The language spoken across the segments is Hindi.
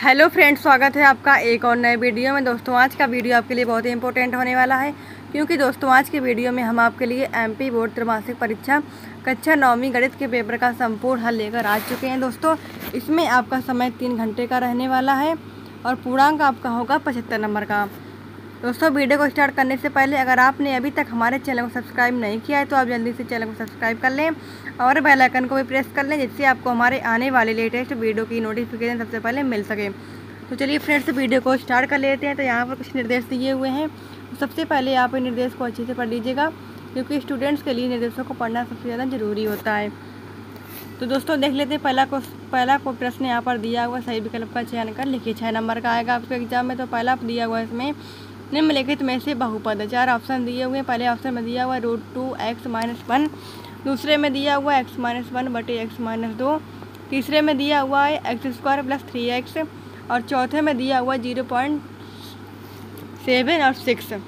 हेलो फ्रेंड्स, स्वागत है आपका एक और नए वीडियो में। दोस्तों, आज का वीडियो आपके लिए बहुत ही इंपॉर्टेंट होने वाला है, क्योंकि दोस्तों आज की वीडियो में हम आपके लिए एमपी बोर्ड त्रैमासिक परीक्षा कक्षा 9वीं गणित के पेपर का संपूर्ण हल लेकर आ चुके हैं। दोस्तों, इसमें आपका समय 3 घंटे का रहने वाला है और पूर्णांक आपका होगा 75 नंबर का। दोस्तों, वीडियो को स्टार्ट करने से पहले अगर आपने अभी तक हमारे चैनल को सब्सक्राइब नहीं किया है तो आप जल्दी से चैनल को सब्सक्राइब कर लें और बेल आइकन को भी प्रेस कर लें, जिससे आपको हमारे आने वाले लेटेस्ट वीडियो की नोटिफिकेशन सबसे पहले मिल सके। तो चलिए फ्रेंड्स, वीडियो को स्टार्ट कर लेते हैं। तो यहाँ पर कुछ निर्देश दिए हुए हैं। सबसे पहले आप इन निर्देश को अच्छे से पढ़ लीजिएगा, क्योंकि स्टूडेंट्स के लिए निर्देशों को पढ़ना सबसे ज़्यादा ज़रूरी होता है। तो दोस्तों, देख लेते हैं पहला को प्रश्न यहाँ पर दिया हुआ, सही विकल्प का चयन कर लिखिए। 6 नंबर का आएगा आपके एग्जाम में। तो पहला दिया हुआ है इसमें, निम्नलिखित में से बहुपद। 4 ऑप्शन दिए हुए हैं। पहले ऑप्शन में दिया हुआ है √2x-1, दूसरे में दिया हुआ है x-1/x-2, तीसरे में दिया हुआ है x² + 3x और चौथे में दिया हुआ 0.7 और 6।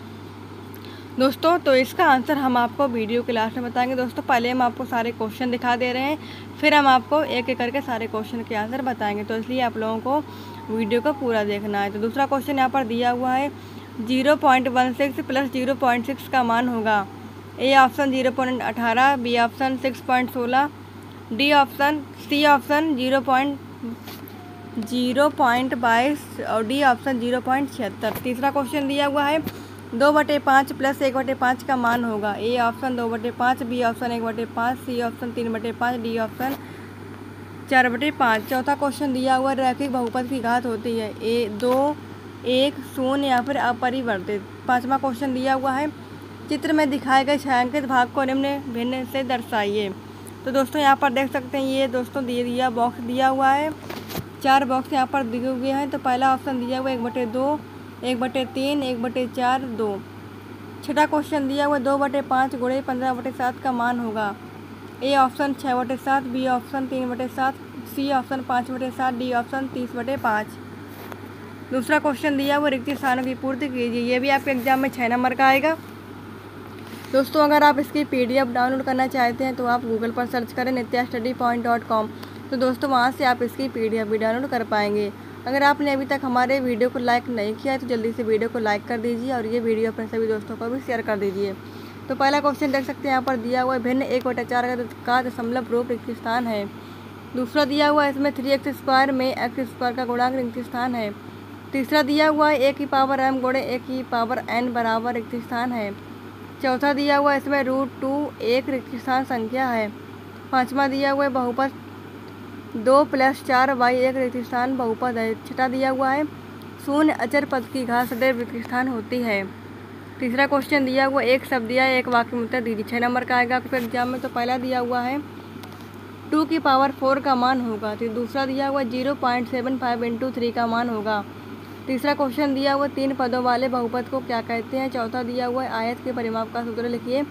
दोस्तों, तो इसका आंसर हम आपको वीडियो के लास्ट में बताएंगे। दोस्तों, पहले हम आपको सारे क्वेश्चन दिखा दे रहे हैं, फिर हम आपको एक एक करके सारे क्वेश्चन के आंसर बताएंगे। तो इसलिए आप लोगों को वीडियो को पूरा देखना है। तो दूसरा क्वेश्चन यहाँ पर दिया हुआ है, 0.16 + 0.6 का मान होगा। A option 0.18, B option 6.16, C option 0.22 और डी ऑप्शन 0.76। तीसरा क्वेश्चन दिया हुआ है, 2/5 + 1/5 का मान होगा। A option 2/5, B option 1/5, C option 3/5, D option 4/5। चौथा क्वेश्चन दिया हुआ, रैखिक बहुपद की घात होती है। 2, 1, 0 या फिर अपरिवर्तित। पाँचवा क्वेश्चन दिया हुआ है, चित्र में दिखाए गए छायांकित भाग को निम्न भिन्न से दर्शाइए। तो दोस्तों, यहाँ पर देख सकते हैं, ये दोस्तों दिया बॉक्स दिया हुआ है। 4 बॉक्स यहाँ पर दिए हुए हैं। तो पहला ऑप्शन दिया हुआ 1/2, 1/3, 1/4, 2। छठा क्वेश्चन दिया हुआ 2/5 × 15/7 का मान होगा। A option 6/7, B option 3/7, C option 5/7, D option 30/5। दूसरा क्वेश्चन दिया हुआ, रिक्त स्थानों की पूर्ति कीजिए। ये भी आपके एग्जाम में 6 नंबर का आएगा। दोस्तों, अगर आप इसकी PDF डाउनलोड करना चाहते हैं तो आप गूगल पर सर्च करें nityastudypoint.com। तो दोस्तों, वहाँ से आप इसकी PDF भी डाउनलोड कर पाएंगे। अगर आपने अभी तक हमारे वीडियो को लाइक नहीं किया है तो जल्दी से वीडियो को लाइक कर दीजिए और ये वीडियो अपने सभी दोस्तों को भी शेयर कर दीजिए। तो पहला क्वेश्चन देख सकते हैं, यहाँ पर दिया हुआ है, भिन्न 1/4 का दशमलव रूप रिक्त स्थान है। दूसरा दिया हुआ है, इसमें 3x² में x² का गुणांक रिक्त स्थान है। तीसरा दिया हुआ है, a⁴m × a⁴n बराबर रिक्त स्थान है। चौथा दिया हुआ है, इसमें √2 एक रिक्त स्थान संख्या है। पाँचवा दिया हुआ है, बहुपद 2 + 4y एक रिक्त स्थान बहुपद है। छठा दिया हुआ है, 0 अचर पद की घात सदैव रिक्त स्थान होती है। तीसरा क्वेश्चन दिया हुआ, एक शब्द दिया है, एक वाक्य में उत्तर दीजिए। 6 नंबर का आएगा आपके एग्जाम में। तो पहला दिया हुआ है, 2⁴ का मान होगा। तो दूसरा दिया हुआ 0.75 × 3 का मान होगा। तीसरा क्वेश्चन दिया हुआ, 3 पदों वाले बहुपद को क्या कहते हैं। चौथा दिया हुआ है, आयत के परिमाप का सूत्र लिखिए।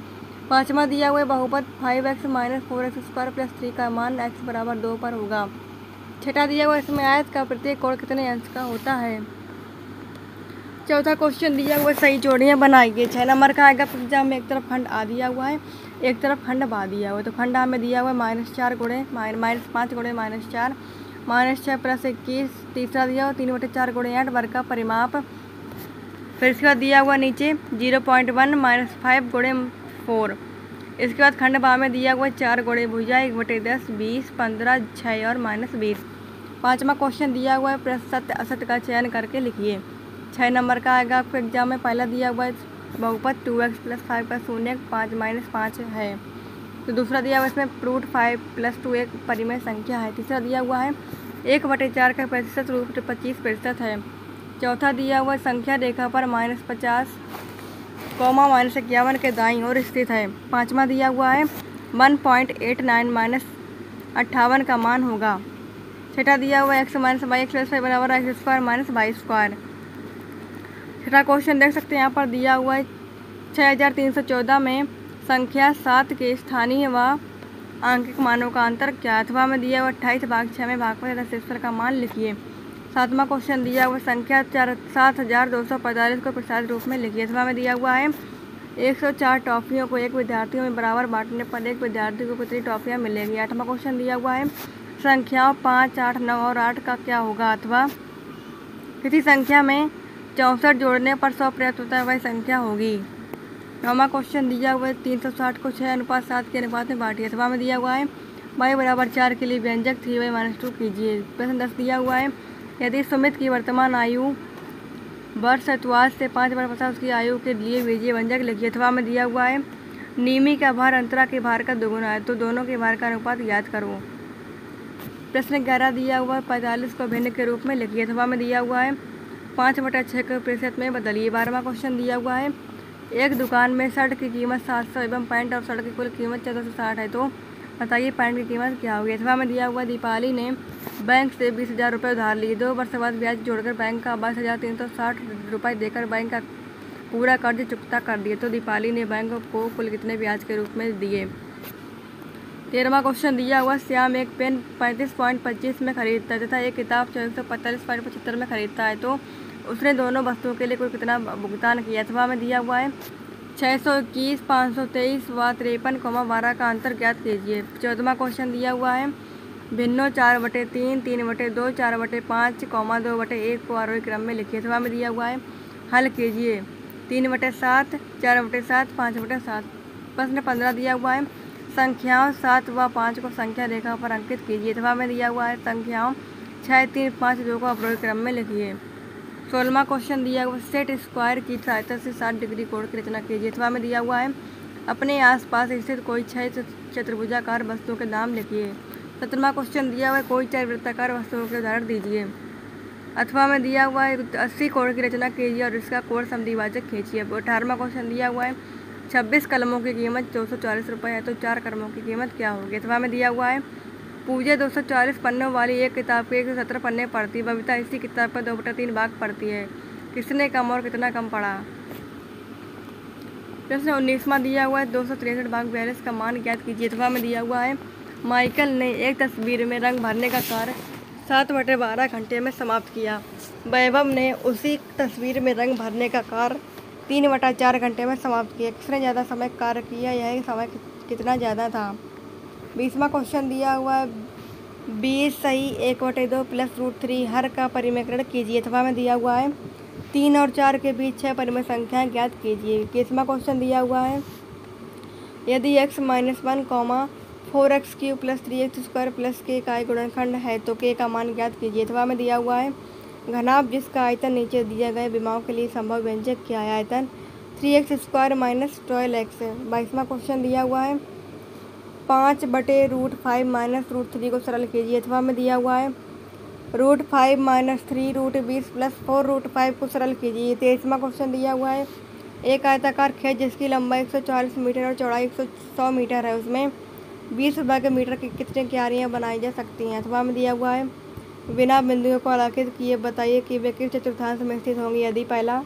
पाँचवा दिया हुआ है, बहुपद 5x - 4x² + 3 का मान x = 2 पर होगा। छठा दिया हुआ है, इसमें आयत का प्रत्येक कोण कितने अंश का होता है। चौथा क्वेश्चन दिया हुआ है, सही जोड़ियाँ बनाइए। 6 नंबर का आएगा एग्जाम में। एक तरफ खंड आ दिया हुआ है, एक तरफ खंड बा दिया हुआ है। तो खंड में दिया हुआ है -5 × -4, -6 + 21। तीसरा दिया हुआ 3/4 × 8 वर्ग का परिमाप। फिर इसके बाद दिया हुआ नीचे 0.1 -5 × 4। इसके बाद खंड बा में दिया हुआ 4 × भुजा 1/10, 20, 15, 6 और -20। पाँचवा क्वेश्चन दिया हुआ है, प्रश्न सत्य असत्य का चयन करके लिखिए। 6 नंबर का आएगा आपको एग्जाम में। पहला दिया हुआ है, बहुपद 2x + 5 का शून्य 5 - 5 है। तो दूसरा दिया हुआ है, इसमें √5 + 2 एक परिमेय संख्या है। तीसरा दिया हुआ है, 1/4 का प्रतिशत रूप 25% है। चौथा दिया हुआ संख्या रेखा पर -50, -51 के दाईं ओर स्थित है। पाँचवा दिया हुआ है, 1.89 - 58 का मान होगा। छठा दिया हुआ है, x - y x + बराबर x² - y²। छठा क्वेश्चन देख सकते हैं, यहाँ पर दिया हुआ है, 6314 में संख्या 7 के स्थानीय व आंकिक मानों का अंतर क्या। अथवा में दिया हुआ 28/6 में भागफल तथा शेषफल का मान लिखिए। सातवां क्वेश्चन दिया हुआ संख्या 7245 को प्रसारित रूप में लिखिए। अथवा में दिया हुआ है, 104 टॉफियों को एक विद्यार्थियों में बराबर बांटने पर एक विद्यार्थी को कितनी टॉफियाँ मिलेंगी। आठवां क्वेश्चन दिया हुआ है, संख्याओं 5, 8, 9 और 8 का क्या होगा। अथवा किसी संख्या में 64 जोड़ने पर 100 प्राप्त होता है वह संख्या होगी। 9वां क्वेश्चन दिया हुआ है 360 को 6:7 के अनुपात में बांटिए। अथवा में दिया हुआ है y बराबर 4 के लिए व्यंजक 3y-2 कीजिए। प्रश्न 10 दिया हुआ है यदि सुमित की वर्तमान आयु वर्ष है तो आज से 5 वर्ष पश्चात उसकी आयु के लिए बीजीय व्यंजक लिखिए। अथवा में दिया हुआ है नीमी का भार अंतरा के भार का दोगुना है तो दोनों के भार का अनुपात याद करो। प्रश्न 11 दिया हुआ है 45 को भिन्न के रूप में लिखिए। अथवा में दिया हुआ है 5/6 को प्रतिशत में बदलिए। 12वां क्वेश्चन दिया हुआ है एक दुकान में शर्ट की कीमत 700 एवं पैंट और शर्ट की कुल कीमत 1460 है तो बताइए पैंट की कीमत क्या होगी। अथवा में दिया हुआ दीपाली ने बैंक से 20,000 रुपये उधार लिए। 2 वर्ष बाद ब्याज जोड़कर बैंक का 22,360 रुपये देकर बैंक का पूरा कर्ज चुकता कर दिए तो दीपाली ने बैंक को कुल कितने ब्याज के रूप में दिए। 13वां क्वेश्चन दिया हुआ श्याम एक पेन 35.25 में खरीदता है तथा एक किताब 145.75 में खरीदता है तो उसने दोनों वस्तुओं के लिए कुल कितना भुगतान किया। अथवा में दिया हुआ है 621, 523 व 53,12 का अंतर ज्ञात कीजिए। 14वां क्वेश्चन दिया हुआ है भिन्नों 4/3, 3/2, 4/5, 2/1 को आरोही क्रम में लिखिए। अथवा में दिया हुआ है हल कीजिए 3/7, 4/7, 5/7। प्रश्न 15 दिया हुआ है संख्याओं 7 व 5 को संख्या रेखा पर अंकित कीजिए। अथवा में दिया हुआ है संख्याओं 6, 3, 5, 2 को अवरोही क्रम में लिखिए। 16वां क्वेश्चन दिया हुआ सेट स्क्वायर की सहायता से 60 डिग्री कोण की रचना कीजिए। अथवा में दिया हुआ है अपने आसपास स्थित कोई 6 चतुर्भुजाकार वस्तुओं के नाम लिखिए। 17वां क्वेश्चन दिया हुआ है कोई 4 वृत्ताकार वस्तुओं के उदाहरण दीजिए। अथवा में दिया हुआ है 80 कोण की रचना कीजिए और इसका कोण समद्विभाजक खींचिए। 18वां क्वेश्चन दिया हुआ है 26 कलमों की कीमत 240 रुपये है तो 4 कलमों की कीमत क्या होगी। अथवा में दिया हुआ है पूजा 240 पन्नों वाली एक किताब के 117 पन्ने पढ़ती है। बबीता इसी किताब का 2/3 भाग पढ़ती है। किसने कम और कितना कम पढ़ा। प्रश्न 19वां दिया हुआ है 263 भाग 42 का मान ज्ञात कीजिए। अथवा में दिया हुआ है माइकल ने एक तस्वीर में रंग भरने का कार्य 7/12 घंटे में समाप्त किया। वैभव ने उसी तस्वीर में रंग भरने का कार्य 3/4 घंटे में समाप्त किया। किसने ज़्यादा समय कार्य किया, यह समय कितना ज़्यादा था। 20वां क्वेश्चन दिया हुआ है 20 सही 1/2 प्लस √3 हर का परिमेयकरण कीजिए। अथवा में दिया हुआ है 3 और 4 के बीच 6 परिमेय संख्याएं ज्ञात कीजिए। 21वां क्वेश्चन दिया हुआ है यदि x - 1, 4x³ plus 3x² plus k का एक गुणनखंड है तो k का मान ज्ञात कीजिए। अथवा में दिया हुआ है घनाभ जिसका आयतन नीचे दिए गए विमाओं के लिए संभव व्यंजक क्या है। आयतन 3x² - 12x। 22वां क्वेश्चन दिया हुआ है 5/√5 - √3 को सरल कीजिए। अथवा में दिया हुआ है √5 - 3 √20 प्लस 4√5 को सरल कीजिए। 23वां क्वेश्चन दिया हुआ है एक आयताकार खेत जिसकी लंबाई 140 मीटर और चौड़ाई 100 मीटर है उसमें 20 वर्ग मीटर की कितनी क्यारियाँ बनाई जा सकती हैं। अथवा में दिया हुआ है बिना बिंदुओं को आलेखित किए बताइए कि वे किस चतुर्थांश में स्थित होंगी। यदि पहला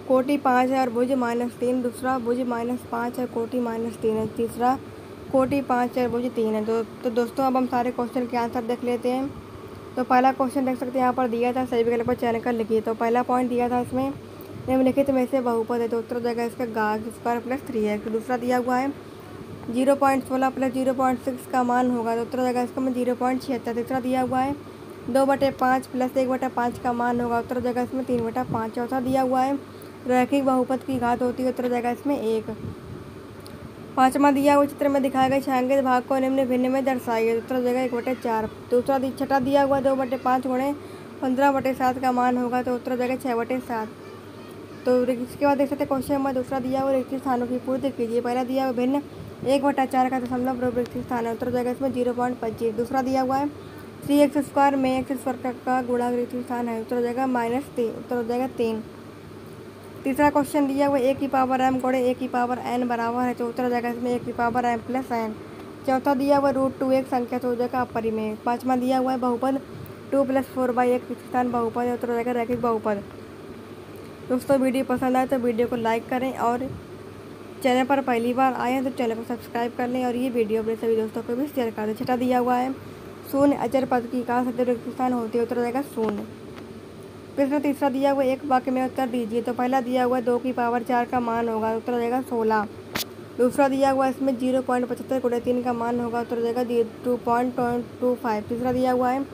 कोटि 5 है और भुज -3, दूसरा भुज -5 है कोटि -3 है, तीसरा कोटि 5 है और भुज 3 है। तो दोस्तों अब हम सारे क्वेश्चन के आंसर देख लेते हैं। तो पहला क्वेश्चन देख सकते हैं यहाँ पर दिया था सही विकल्प पर चयन कर लिखिए। तो पहला पॉइंट दिया था इसमें निम्नलिखित में से बहुपद है तो उत्तर देगा इसका गा² प्लस 3x। दूसरा दिया हुआ है 0.16 प्लस 0.6 का मान होगा तो उत्तर देगा इसका में 0.76। तीसरा दिया हुआ है 2/5 प्लस 1/5 का मान होगा उत्तर देगा इसमें 3/5। चौथा दिया हुआ है रैखिक बहुपद की घात होती है उत्तर देगा इसमें 1। पाँचवा दिया हुआ चित्र में दिखाए गए छायांकित भाग को निम्न भिन्न में दर्शाइए उत्तर देगा 1/4। दूसरा छठा दिया हुआ 2/5 गुणे 15/7 का मान होगा तो उत्तर देगा 6/7। तो इसके बाद देख सकते क्वेश्चन नंबर दूसरा दिया हुआ रिक्त स्थानों की पूर्ति कीजिए। पहला दिया हुआ भिन्न 1/4 का दशमलव रूप रिक्त स्थान है उत्तर देगा इसमें 0.25। दूसरा दिया हुआ है 3x² में x² का गुणा रिक्त स्थान है उत्तर देगा -3 उत्तर देगा 3। तीसरा क्वेश्चन दिया हुआ a⁴m गुणे a⁴n बराबर है तो उत्तर देगा इसमें a⁴m प्लस n। चौथा दिया हुआ √2 एक संख्या तो देगा अपरिमेय। पाँचवा दिया हुआ है बहुपद 2 + 4/1 रिक्त स्थान बहुपद है उत्तर देगा रैखिक बहुपद। दोस्तों वीडियो पसंद आए तो वीडियो को लाइक करें और चैनल पर पहली बार आए हैं तो चैनल को सब्सक्राइब कर लें और ये वीडियो अपने सभी दोस्तों को भी शेयर कर दें। छठा दिया हुआ है शून्य अचर पद की कहाँ सत्य रिक्त स्थान होती है उत्तर देगा 0। प्रश्न तीसरा दिया हुआ एक वाक्य में उत्तर दीजिए। तो पहला दिया हुआ 2⁴ का मान होगा उत्तर देगा 16। दूसरा दिया हुआ इसमें 0.75 × 3 का मान होगा उत्तर देगा 2.25। तीसरा दिया हुआ है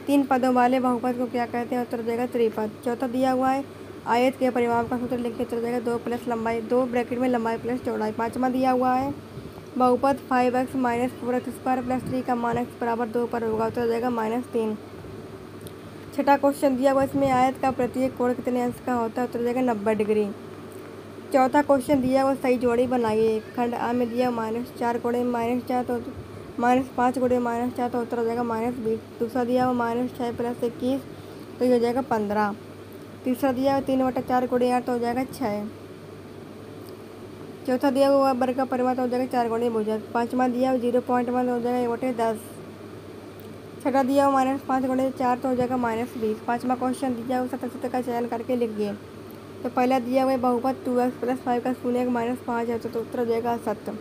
3 पदों वाले बहुपद को क्या कहते हैं? उत्तर हो जाएगा त्रिपद। चौथा दिया हुआ है आयत के परिमाप का सूत्र लिखिए। उत्तर हो जाएगा 2 प्लस लंबाई, 2 ब्रैकेट में लंबाई प्लस चौड़ाई। पाँचवा दिया हुआ है बहुपद 5x minus 4x square plus 3 का मान x बराबर 2 पर होगा। उत्तर हो जाएगा -3। छठा क्वेश्चन दिया हुआ इसमें आयत का प्रत्येक कोण कितने अंश का होता है? उत्तर हो जाएगा 90 डिग्री। चौथा क्वेश्चन दिया हुआ सही जोड़ी बनाइए। खंड आ में दिया -4 गुणे -4 तो -5 गुणे -4 तो उत्तर हो जाएगा -20। दूसरा दिया हुआ -6 प्लस 21 तो ये हो जाएगा 15। तीसरा दिया हुआ 3/4 गुणे 8 तो हो जाएगा 6। चौथा दिया हुआ वर्ग का परिमाण तो हो जाएगा 4 गुणे भुजा। पाँचवा दिया हुआ 0.1 तो हो जाएगा 1/10। छठा दिया हुआ -5 गुणे 4 तो हो जाएगा -20। पाँचवा क्वेश्चन दिया हुआ शतक का चयन करके लिखिए। तो पहला दिया हुआ है बहुपद 2x प्लस 5 का शून्य -5 है तो उत्तर हो जाएगा असत्य।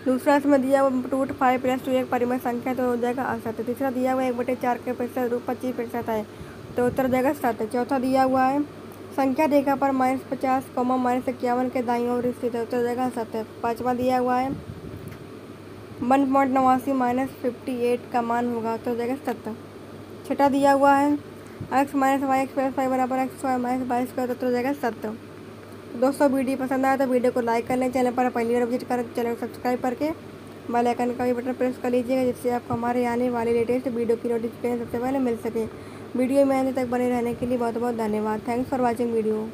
दूसरा इसमें दिया हुआ √5 प्लस 2 एक परिमेय संख्या तो हो जाएगा असत्य। तीसरा दिया हुआ 1/4 के प्रतिशत रूप 25% है तो उत्तर हो जाएगा सत्य। चौथा दिया हुआ है संख्या रेखा पर -50, -51 के दाईं ओर स्थित है, उत्तर हो जाएगा सत्य। पाँचवा दिया हुआ है 1.89 -58 का मान होगा, उत्तर हो जाएगा सत्य। छठा दिया हुआ है x minus y x plus 5 बराबर x स्क्वायर माइनस 22 का, उत्तर हो जाएगा सत्य। दोस्तों वीडियो पसंद आया तो वीडियो को लाइक कर लें। चैनल पर पहली बार विजिट कर चैनल को सब्सक्राइब करके बेल आइकन का भी बटन प्रेस कर लीजिएगा, जिससे आपको हमारे आने वाली लेटेस्ट वीडियो की नोटिफिकेशन सबसे पहले मिल सके। वीडियो में अंत तक बने रहने के लिए बहुत बहुत धन्यवाद। Thanks for watching video.